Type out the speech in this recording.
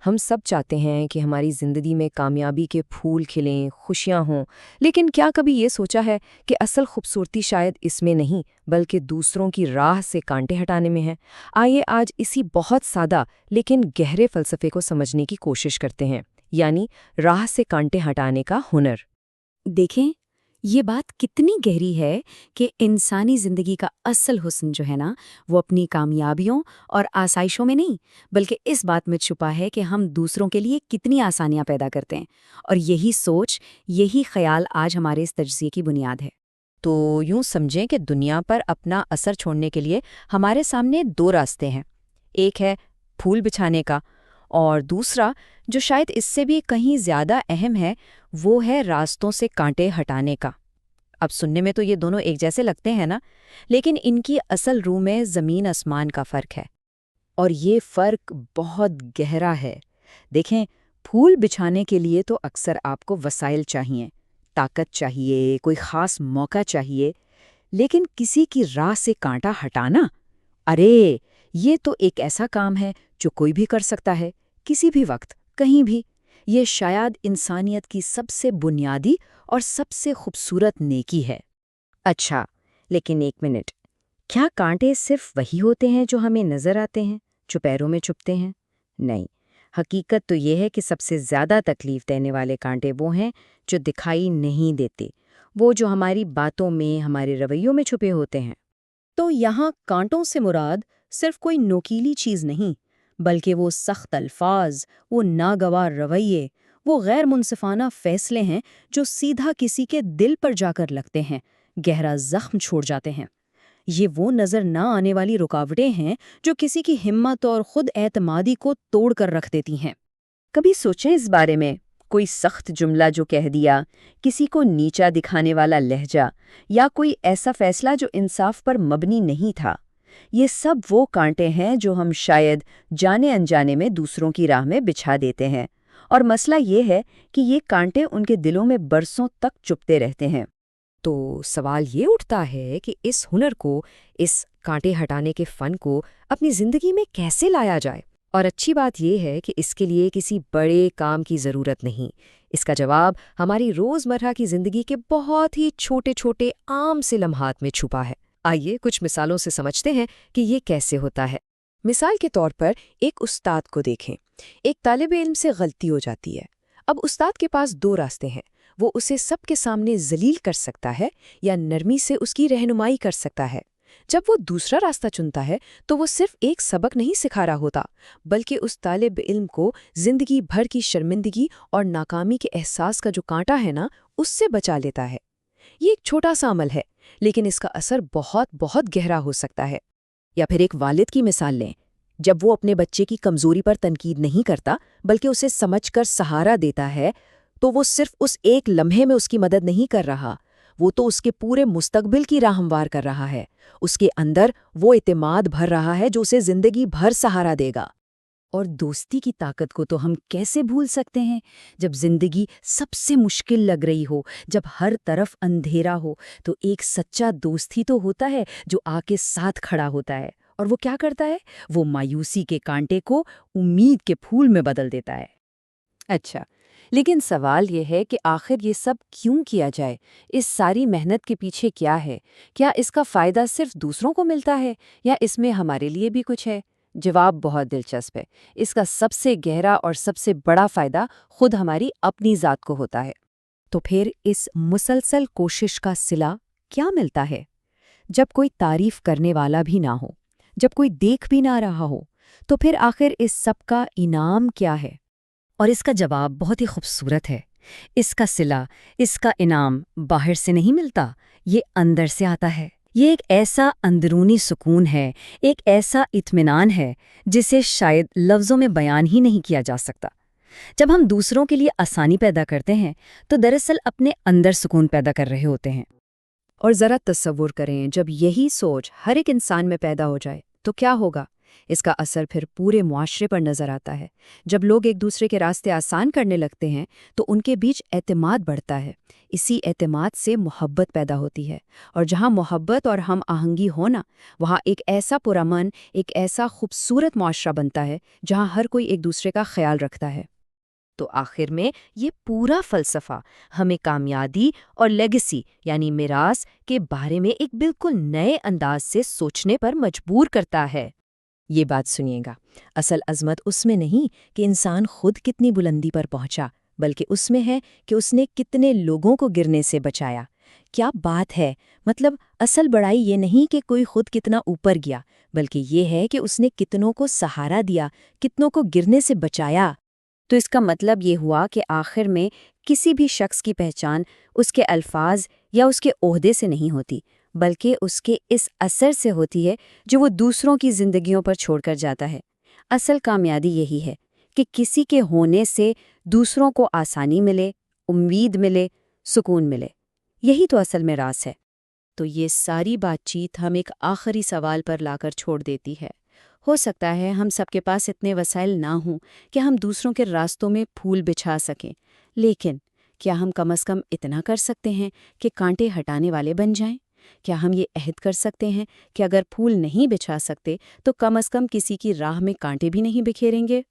ہم سب چاہتے ہیں کہ ہماری زندگی میں کامیابی کے پھول کھلیں، خوشیاں ہوں، لیکن کیا کبھی یہ سوچا ہے کہ اصل خوبصورتی شاید اس میں نہیں بلکہ دوسروں کی راہ سے کانٹے ہٹانے میں ہے؟ آئیے آج اسی بہت سادہ لیکن گہرے فلسفے کو سمجھنے کی کوشش کرتے ہیں، یعنی راہ سے کانٹے ہٹانے کا ہنر۔ دیکھیں، یہ بات کتنی گہری ہے کہ انسانی زندگی کا اصل حسن جو ہے نا، وہ اپنی کامیابیوں اور آسائشوں میں نہیں بلکہ اس بات میں چھپا ہے کہ ہم دوسروں کے لیے کتنی آسانیاں پیدا کرتے ہیں، اور یہی سوچ، یہی خیال آج ہمارے اس تجزیے کی بنیاد ہے۔ تو یوں سمجھیں کہ دنیا پر اپنا اثر چھوڑنے کے لیے ہمارے سامنے دو راستے ہیں، ایک ہے پھول بچھانے کا، اور دوسرا جو شاید اس سے بھی کہیں زیادہ اہم ہے وہ ہے راستوں سے کانٹے ہٹانے کا۔ اب سننے میں تو یہ دونوں ایک جیسے لگتے ہیں نا، لیکن ان کی اصل روح میں زمین آسمان کا فرق ہے، اور یہ فرق بہت گہرا ہے۔ دیکھیں، پھول بچھانے کے لیے تو اکثر آپ کو وسائل چاہیے، طاقت چاہیے، کوئی خاص موقع چاہیے، لیکن کسی کی راہ سے کانٹا ہٹانا، ارے یہ تو ایک ایسا کام ہے جو کوئی بھی کر سکتا ہے، کسی بھی وقت، کہیں بھی۔ یہ شاید انسانیت کی سب سے بنیادی اور سب سے خوبصورت نیکی ہے۔ اچھا، لیکن ایک منٹ، کیا کانٹے صرف وہی ہوتے ہیں جو ہمیں نظر آتے ہیں، جو پیروں میں چبھتے ہیں؟ نہیں، حقیقت تو یہ ہے کہ سب سے زیادہ تکلیف دینے والے کانٹے وہ ہیں جو دکھائی نہیں دیتے، وہ جو ہماری باتوں میں، ہمارے رویوں میں چھپے ہوتے ہیں۔ تو یہاں کانٹوں سے مراد صرف کوئی نوکیلی چیز نہیں، بلکہ وہ سخت الفاظ، وہ ناگوار رویے، وہ غیر منصفانہ فیصلے ہیں جو سیدھا کسی کے دل پر جا کر لگتے ہیں، گہرا زخم چھوڑ جاتے ہیں۔ یہ وہ نظر نہ آنے والی رکاوٹیں ہیں جو کسی کی ہمت اور خود اعتمادی کو توڑ کر رکھ دیتی ہیں۔ کبھی سوچیں اس بارے میں، کوئی سخت جملہ جو کہہ دیا، کسی کو نیچا دکھانے والا لہجہ، یا کوئی ایسا فیصلہ جو انصاف پر مبنی نہیں تھا، یہ سب وہ کانٹے ہیں جو ہم شاید جانے انجانے میں دوسروں کی راہ میں بچھا دیتے ہیں، اور مسئلہ یہ ہے کہ یہ کانٹے ان کے دلوں میں برسوں تک چبھتے رہتے ہیں۔ تو سوال یہ اٹھتا ہے کہ اس ہنر کو، اس کانٹے ہٹانے کے فن کو اپنی زندگی میں کیسے لایا جائے؟ اور اچھی بات یہ ہے کہ اس کے لیے کسی بڑے کام کی ضرورت نہیں۔ اس کا جواب ہماری روزمرہ کی زندگی کے بہت ہی چھوٹے چھوٹے عام سے لمحات میں چھپا ہے۔ آئیے کچھ مثالوں سے سمجھتے ہیں کہ یہ کیسے ہوتا ہے۔ مثال کے طور پر ایک استاد کو دیکھیں۔ ایک طالب علم سے غلطی ہو جاتی ہے۔ اب استاد کے پاس دو راستے ہیں، وہ اسے سب کے سامنے ذلیل کر سکتا ہے یا نرمی سے اس کی رہنمائی کر سکتا ہے۔ جب وہ دوسرا راستہ چنتا ہے تو وہ صرف ایک سبق نہیں سکھا رہا ہوتا، بلکہ اس طالب علم کو زندگی بھر کی شرمندگی اور ناکامی کے احساس کا جو کانٹا ہے نا، اس سے بچا لیتا ہے۔ یہ ایک چھوٹا سا عمل ہے، لیکن اس کا اثر بہت بہت گہرا ہو سکتا ہے۔ یا پھر ایک والد کی مثال لیں، جب وہ اپنے بچے کی کمزوری پر تنقید نہیں کرتا بلکہ اسے سمجھ کر سہارا دیتا ہے، تو وہ صرف اس ایک لمحے میں اس کی مدد نہیں کر رہا، وہ تو اس کے پورے مستقبل کی راہ ہموار کر رہا ہے۔ اس کے اندر وہ اعتماد بھر رہا ہے جو اسے زندگی بھر سہارا دے گا۔ اور دوستی کی طاقت کو تو ہم کیسے بھول سکتے ہیں؟ جب زندگی سب سے مشکل لگ رہی ہو، جب ہر طرف اندھیرا ہو، تو ایک سچا دوست ہی تو ہوتا ہے جو آ کے ساتھ کھڑا ہوتا ہے۔ اور وہ کیا کرتا ہے؟ وہ مایوسی کے کانٹے کو امید کے پھول میں بدل دیتا ہے۔ اچھا، لیکن سوال یہ ہے کہ آخر یہ سب کیوں کیا جائے؟ اس ساری محنت کے پیچھے کیا ہے؟ کیا اس کا فائدہ صرف دوسروں کو ملتا ہے یا اس میں ہمارے لیے بھی کچھ ہے؟ جواب بہت دلچسپ ہے۔ اس کا سب سے گہرا اور سب سے بڑا فائدہ خود ہماری اپنی ذات کو ہوتا ہے۔ تو پھر اس مسلسل کوشش کا صلہ کیا ملتا ہے؟ جب کوئی تعریف کرنے والا بھی نہ ہو، جب کوئی دیکھ بھی نہ رہا ہو، تو پھر آخر اس سب کا انعام کیا ہے؟ اور اس کا جواب بہت ہی خوبصورت ہے۔ اس کا صلہ، اس کا انعام باہر سے نہیں ملتا، یہ اندر سے آتا ہے۔ یہ ایک ایسا اندرونی سکون ہے، ایک ایسا اطمینان ہے جسے شاید لفظوں میں بیان ہی نہیں کیا جا سکتا۔ جب ہم دوسروں کے لیے آسانی پیدا کرتے ہیں تو دراصل اپنے اندر سکون پیدا کر رہے ہوتے ہیں۔ اور ذرا تصور کریں، جب یہی سوچ ہر ایک انسان میں پیدا ہو جائے تو کیا ہوگا؟ اس کا اثر پھر پورے معاشرے پر نظر آتا ہے۔ جب لوگ ایک دوسرے کے راستے آسان کرنے لگتے ہیں تو ان کے بیچ اعتماد بڑھتا ہے، اسی اعتماد سے محبت پیدا ہوتی ہے، اور جہاں محبت اور ہم آہنگی ہونا، وہاں ایک ایسا پرامن، ایک ایسا خوبصورت معاشرہ بنتا ہے جہاں ہر کوئی ایک دوسرے کا خیال رکھتا ہے۔ تو آخر میں یہ پورا فلسفہ ہمیں کامیابی اور لیگیسی یعنی میراث کے بارے میں ایک بالکل نئے انداز سے سوچنے پر مجبور کرتا ہے۔ یہ بات سنیے گا، اصل عظمت اس میں نہیں کہ انسان خود کتنی بلندی پر پہنچا، بلکہ اس میں ہے کہ اس نے کتنے لوگوں کو گرنے سے بچایا۔ کیا بات ہے! مطلب اصل بڑائی یہ نہیں کہ کوئی خود کتنا اوپر گیا، بلکہ یہ ہے کہ اس نے کتنوں کو سہارا دیا، کتنوں کو گرنے سے بچایا۔ تو اس کا مطلب یہ ہوا کہ آخر میں کسی بھی شخص کی پہچان اس کے الفاظ یا اس کے عہدے سے نہیں ہوتی، بلکہ اس کے اس اثر سے ہوتی ہے جو وہ دوسروں کی زندگیوں پر چھوڑ کر جاتا ہے۔ اصل کامیابی یہی ہے کہ کسی کے ہونے سے دوسروں کو آسانی ملے، امید ملے، سکون ملے۔ یہی تو اصل میں راز ہے۔ تو یہ ساری بات چیت ہم ایک آخری سوال پر لا کر چھوڑ دیتی ہے۔ ہو سکتا ہے ہم سب کے پاس اتنے وسائل نہ ہوں کہ ہم دوسروں کے راستوں میں پھول بچھا سکیں، لیکن کیا ہم کم از کم اتنا کر سکتے ہیں کہ کانٹے ہٹانے والے بن جائیں؟ کیا ہم یہ عہد کر سکتے ہیں کہ اگر پھول نہیں بچھا سکتے تو کم از کم کسی کی راہ میں کانٹے بھی نہیں بکھیریں گے؟